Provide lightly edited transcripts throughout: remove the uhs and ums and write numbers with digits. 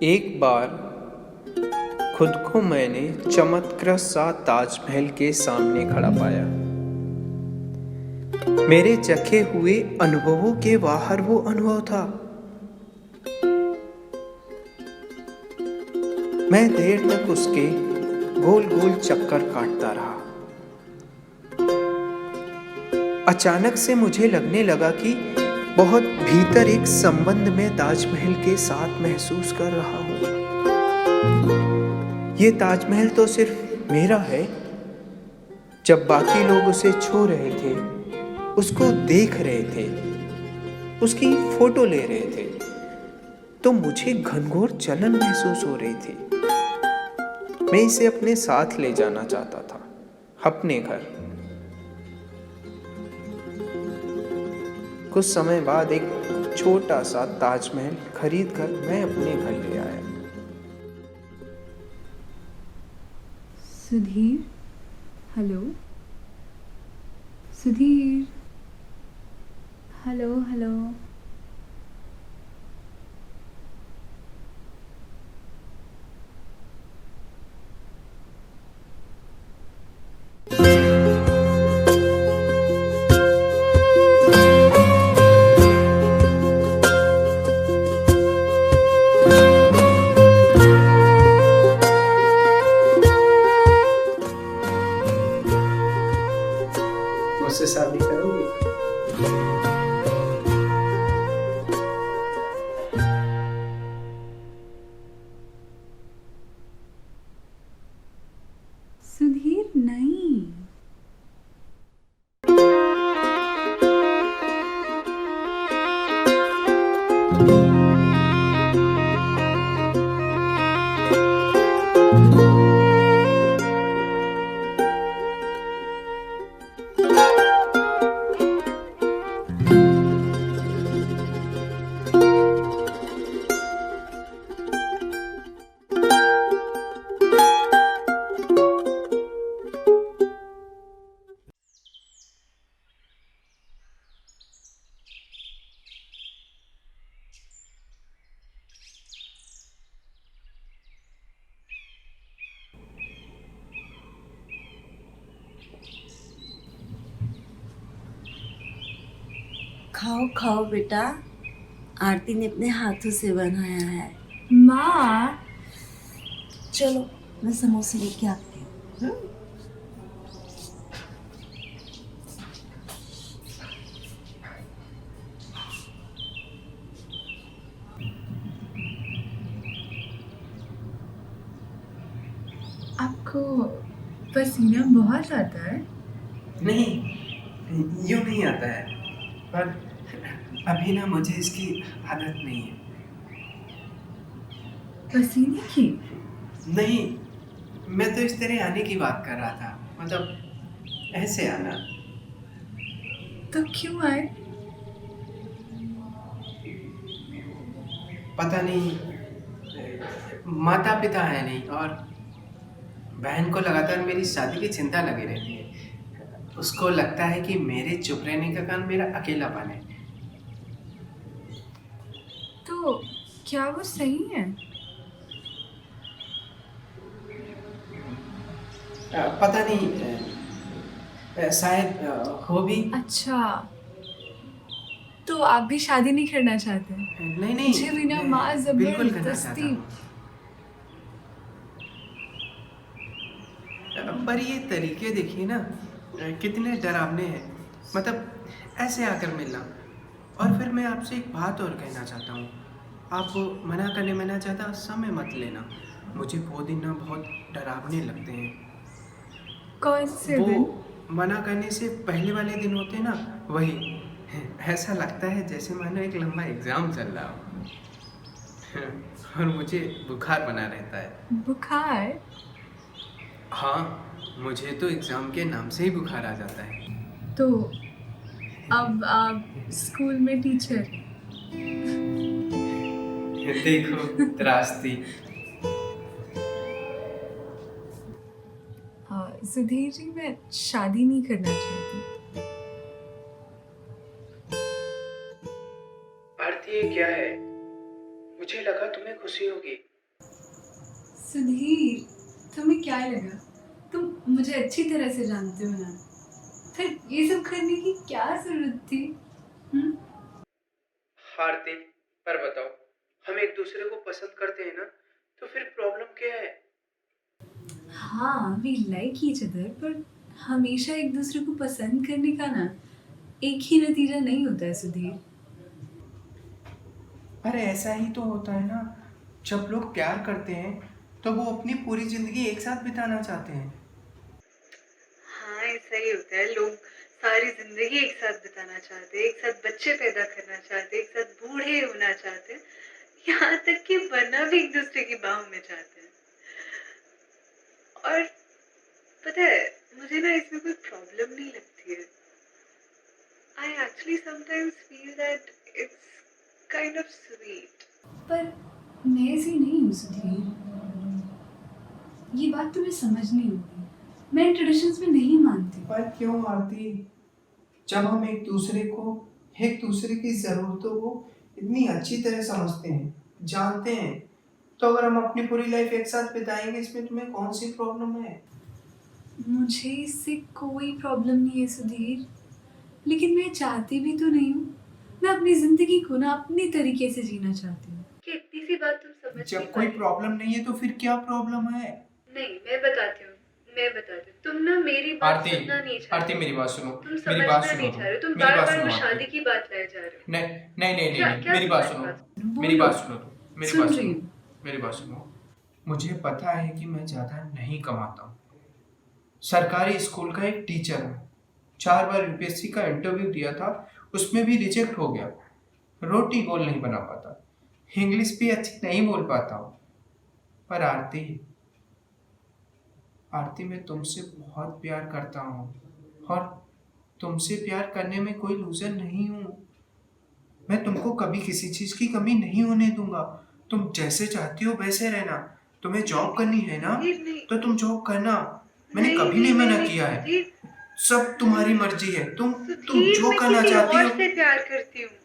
एक बार खुद को मैंने चमत्कृत सा ताजमहल के सामने खड़ा पाया। मेरे चखे हुए अनुभवों के बाहर वो अनुभव था। मैं देर तक उसके गोल गोल चक्कर काटता रहा। अचानक से मुझे लगने लगा कि बहुत भीतर एक संबंध में ताजमहल के साथ महसूस कर रहा हूँ। ये ताजमहल तो सिर्फ मेरा है। जब बाकी लोग उसे छू रहे थे, उसको देख रहे थे, उसकी फोटो ले रहे थे, तो मुझे घनघोर जलन महसूस हो रही थी। मैं इसे अपने साथ ले जाना चाहता था, अपने घर। कुछ समय बाद एक छोटा सा ताजमहल खरीद कर मैं अपने घर ले आया। Sudhir, hello Sudhir, hello hello. मुझसे शादी करोगे? सुधीर नहीं। खाओ खाओ बेटा, आरती ने अपने हाथों से बनाया है। माँ, चलो मैं समोसे लेके आती हूँ। आपको पसीना बहुत आता है? नहीं, यूं नहीं आता है, पर अभी ना मुझे इसकी आदत नहीं है। पसीने की? नहीं, मैं तो इस तरह आने की बात कर रहा था, मतलब ऐसे आना। तो क्यों आए? पता नहीं, माता पिता है नहीं, और बहन को लगातार मेरी शादी की चिंता लगी रहती है। उसको लगता है कि मेरे चुप रहने का कारण मेरा अकेलापन है। तो क्या वो सही है? पता नहीं, शायद हो भी। अच्छा, तो आप भी शादी नहीं करना चाहते? नहीं नहीं, मुझे भी ना माँ मैं बिल्कुल करना चाहता जबरदस्ती। हूँ, पर ये तरीके देखिए ना, कितने डरावने हैं। मतलब ऐसे आकर मिलना। और फिर मैं आपसे एक बात और कहना चाहता हूँ। आप मना करने में ना ज़्यादा समय मत लेना। मुझे वो दिन ना बहुत डरावने लगते हैं। कौन से वो दिन? मना करने से पहले वाले दिन होते हैं ना, वही। ऐसा लगता है जैसे मानो एक लंबा एग्ज़ाम चल रहा हो। और मुझे बुखार बना रहता है। बुखार? हाँ, मुझे तो एग्ज़ाम के नाम से ही बुखार आ जाता है। तो अब आप स्कूल में टीचर? देखो, त्रासदी। सुधीर जी, मैं शादी नहीं करना चाहती। अर्थ ये क्या है? मुझे लगा तुम्हें खुशी होगी। सुधीर, तुम्हें क्या लगा? तुम मुझे अच्छी तरह से जानते हो ना, फिर ये सब करने की क्या जरूरत थी? हम्म? आरती, पर बताओ, हम एक दूसरे को पसंद करते हैं ना, तो फिर प्रॉब्लम क्या है? हाँ, वी लाइक ईच अदर, पर हमेशा एक दूसरे को पसंद करने का ना एक ही नतीजा नहीं होता है सुधीर। अरे ऐसा ही तो होता है ना, जब लोग प्यार करते हैं तो वो अपनी पूरी जिंदगी एक साथ बिताना चाहते हैं। हाँ, ऐसा ही होता है। लोग सारी जिंदगी एक साथ बिताना चाहते हैं, एक साथ बच्चे पैदा करना चाहते हैं, एक साथ बूढ़े होना चाहते हैं, यहाँ तक कि मरना भी एक दूसरे की बाहों में चाहते हैं। और पता है, मुझे ना इसमें कोई प्रॉब्लम नहीं लगती है। I actually sometimes feel that it's kind of sweet. पर मैं ऐसी नहीं हूँ सुधीर, ये बात तुम्हें समझनी होगी। मैं ट्रेडिशंस में नहीं मानती। पर क्यों आरती? जब हम एक दूसरे की ज़रूरतों को इतनी अच्छी तरह समझते हैं, जानते हैं, तो अगर हम अपनी पूरी लाइफ एक साथ बिताएंगे, इसमें तुम्हें कौन सी प्रॉब्लम है? मुझे इससे कोई प्रॉब्लम नहीं है सुधीर, लेकिन मैं चाहती भी तो नहीं हूँ। मैं अपनी जिंदगी को ना अपने तरीके से जीना चाहती हूँ। कि इतनी सी बात तुम समझ नहीं जब कोई पाई। प्रॉब्लम नहीं है तो फिर क्या प्रॉब्लम है? नहीं, मैं बताती हूँ। तुम ना मेरी बात आरती, सुनना नहीं चाह आरती रहे। मेरी बात सुनो, तुम मेरी बात समझना सुनो नहीं तुम, चाह रहे हो। तुम मेरी बार बात बार सुनो वो आरती। शादी की बात लाए जा रहे हो। नहीं नहीं नहीं नहीं क्या नहीं, क्या मेरी बात सुनना है सुनो, बात? मेरी बोलो। बात सुनो तुम, मेरी सुन बात रही सुनो, हूँ। मेरी बात सुनो। मुझे पता है कि मैं ज़्यादा नहीं कमाता हूँ, सरकारी स्कूल का एक टीचर हूँ, 4 बार यूपीएससी का इंटरव्यू दिया था, उसमें भी रिजेक्ट हो गया। रोटी गोल नहीं बना पाता, इंग्लिश भी अच्छी नहीं बोल पाता हूँ। पर आरती, आरती मैं तुमसे बहुत प्यार करता हूँ, और तुमसे प्यार करने में कोई लूजर नहीं हूँ। मैं तुमको कभी किसी चीज़ की कमी नहीं होने दूंगा। तुम जैसे चाहती हो वैसे रहना। तुम्हें जॉब करनी है ना, सुधीर नहीं। तो तुम जॉब करना। मैंने नहीं कभी नहीं नहीं नहीं मना नहीं किया है। सुधीर। सब तुम्हारी नहीं मर्जी है। तुम सुधीर, जो मैं करना किसी चाहती और हो। से प्यार करती हूँ।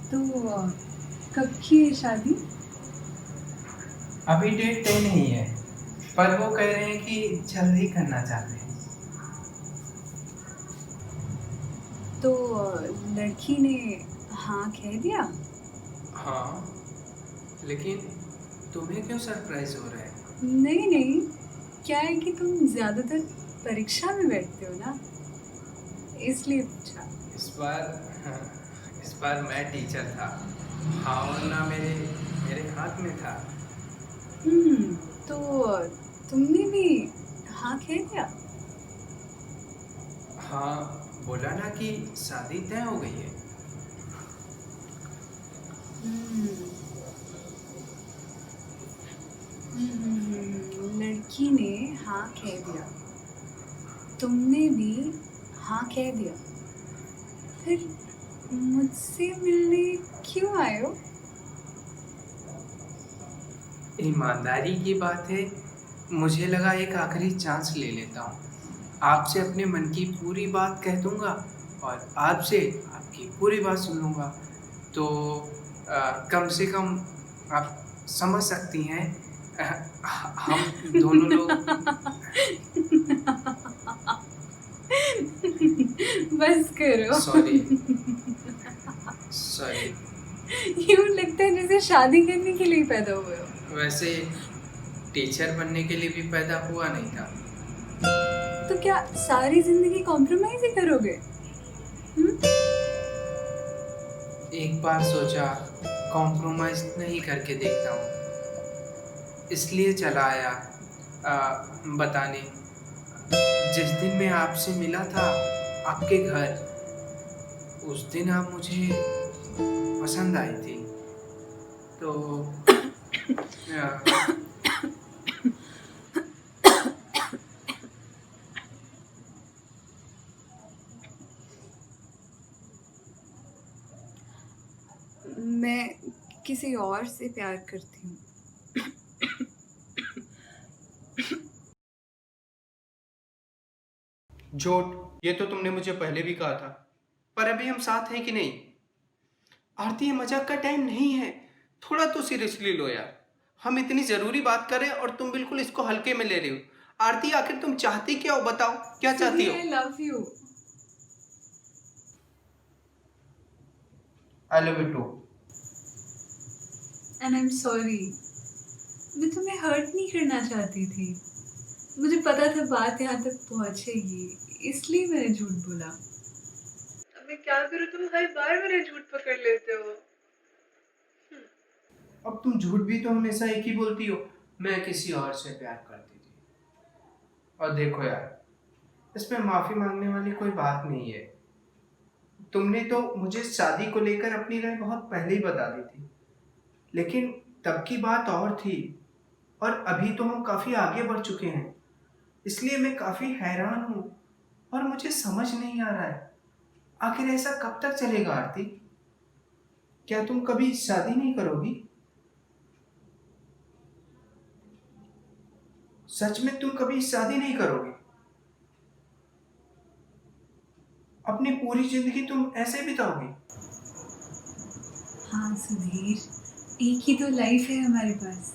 तो कब की है शादी? अभी डेट तय नहीं है, पर वो कह रहे हैं कि जल्दी करना चाहते हैं। तो लड़की ने हाँ कह दिया? हाँ, लेकिन तुम्हें क्यों सरप्राइज हो रहा है? नहीं नहीं, क्या है कि तुम ज्यादातर परीक्षा में बैठते हो ना, इसलिए पूछा। इस बार हाँ, इस बार मैं टीचर था। हाँ और ना मेरे मेरे हाथ में था। तो तुमने भी हाँ कह दिया? हाँ, बोला ना कि शादी तय हो गई है। लड़की ने हाँ कह दिया, तुमने भी हाँ कह दिया, फिर मुझसे मिलने क्यों आए हो? ईमानदारी की बात है, मुझे लगा एक आखिरी चांस ले लेता हूँ। आपसे अपने मन की पूरी बात कह दूंगा और आपसे आपकी पूरी बात सुन लूँगा। तो कम से कम आप समझ सकती हैं, हम दोनों लोग। बस करो। Sorry sorry. यूं लगता है जैसे शादी करने के लिए पैदा हुए हो। वैसे टीचर बनने के लिए भी पैदा हुआ नहीं था। तो क्या सारी जिंदगी कॉम्प्रोमाइज ही करोगे? एक बार सोचा कॉम्प्रोमाइज नहीं करके देखता हूँ, इसलिए चला आया बताने। जिस दिन मैं आपसे मिला था आपके घर, उस दिन आप मुझे पसंद आई थी। तो किसी और से प्यार करती हूँ। झूठ, ये तो तुमने मुझे पहले भी कहा था। पर अभी हम साथ हैं कि नहीं? आरती, ये मजाक का टाइम नहीं है। थोड़ा तो सीरियसली लो यार। हम इतनी जरूरी बात कर रहे हैं और तुम बिल्कुल इसको हल्के में ले रहे हो। आरती, आखिर तुम चाहती क्या हो? बताओ, क्या चाहती हो? I love you. I love you too. And I am sorry. मैं तुम्हें हर्ट नहीं करना चाहती थी। मुझे पता था बात यहाँ तक पहुँचेगी, इसलिए मैंने झूठ बोला। अब मैं क्या करूँ, तुम हर बार मेरा झूठ पकड़ लेते हो। अब तुम झूठ भी तो हमेशा एक ही बोलती हो, मैं किसी और से प्यार करती थी। और देखो यार, इसमें माफी मांगने वाली कोई बात नहीं है। तुमने तो मुझे शादी को लेकर अपनी राय बहुत पहले ही बता दी थी, लेकिन तब की बात और थी। और अभी तो हम काफी आगे बढ़ चुके हैं, इसलिए मैं काफी हैरान हूँ और मुझे समझ नहीं आ रहा है, आखिर ऐसा कब तक चलेगा? आरती, क्या तुम कभी शादी नहीं करोगी? सच में तुम कभी शादी नहीं करोगी? अपनी पूरी जिंदगी तुम ऐसे बिताओगी? हाँ सुधीर, एक ही तो लाइफ है हमारे पास।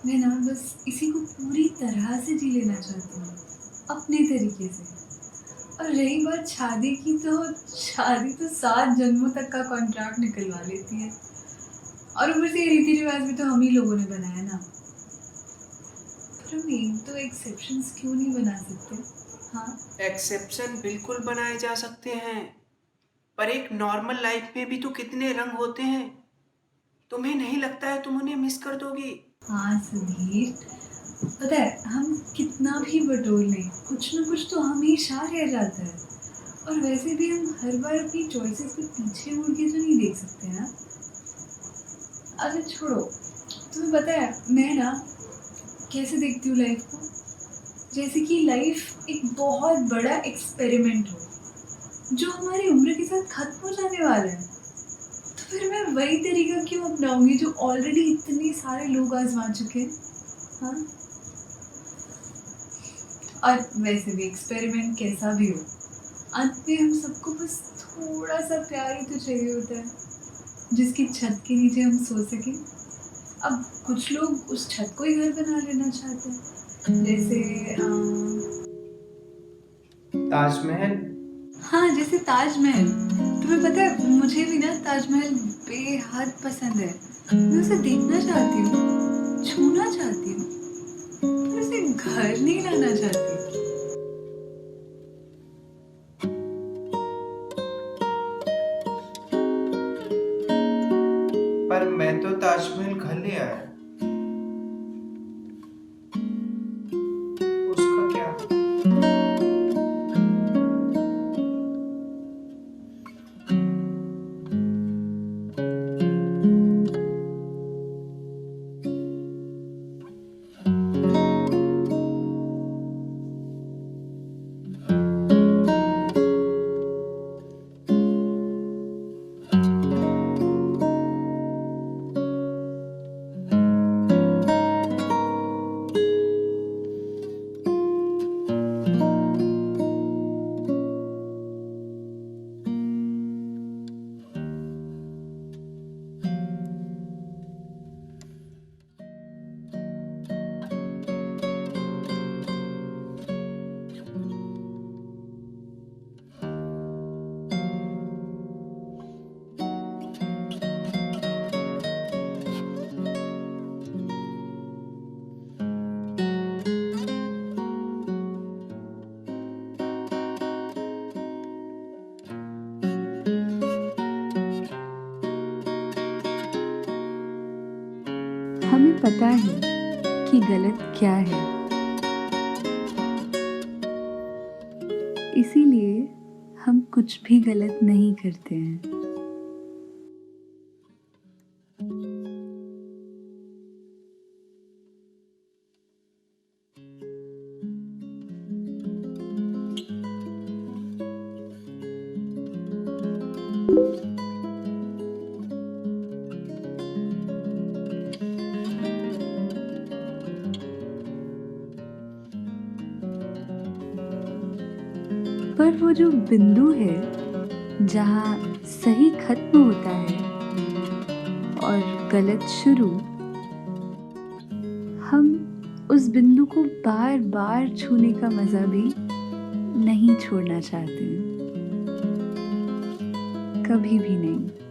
मैं ना बस इसी को पूरी तरह से जी लेना चाहती हूँ, अपने तरीके से। और रही बात शादी की, तो शादी तो 7 जन्मों तक का कॉन्ट्रैक्ट निकलवा लेती है। और ऊपर से ये रीति रिवाज भी तो हम ही लोगों ने बनाया ना। पर हम एक तो एक्सेप्शंस क्यों नहीं बना सकते? हाँ, एक्सेप्शन बिल्कुल बनाए जा सकते हैं, पर एक नॉर्मल लाइफ में भी तो कितने रंग होते हैं। तुम्हें नहीं लगता है तुम उन्हें मिस कर दोगी? हाँ सुधीर, पता है हम कितना भी बटोर लें, कुछ ना कुछ तो हमेशा रह जाता है। और वैसे भी हम हर बार अपनी चॉइसेस पे पीछे मुड़ के तो नहीं देख सकते ना। अच्छा छोड़ो, तुम्हें पता है मैं ना कैसे देखती हूँ लाइफ को? जैसे कि लाइफ एक बहुत बड़ा एक्सपेरिमेंट हो, जो हमारी उम्र के साथ खत्म हो जाने वाला है। तो फिर मैं वही तरीका क्यों अपनाऊंगी जो ऑलरेडी इतने सारे लोग आजमा चुके हैं? हाँ, और वैसे भी एक्सपेरिमेंट कैसा भी हो, अंत में हम सबको बस थोड़ा सा प्यार ही तो चाहिए होता है, जिसकी छत के नीचे हम सो सकें। अब कुछ लोग उस छत को ही घर बना लेना चाहते हैं, जैसे ताजमहल। हाँ, जैसे ताजमहल। तुम्हें पता है मुझे भी ना ताजमहल बेहद पसंद है। मैं उसे देखना चाहती हूँ, छूना चाहती हूँ, पर उसे घर नहीं लाना चाहती। पर मैं तो ताजमहल घर ले आया, उसका क्या? हमें पता है कि गलत क्या है, इसीलिए हम कुछ भी गलत नहीं करते हैं। पर वो जो बिंदु है जहाँ सही खत्म होता है और गलत शुरू, हम उस बिंदु को बार बार छूने का मजा भी नहीं छोड़ना चाहते, कभी भी नहीं।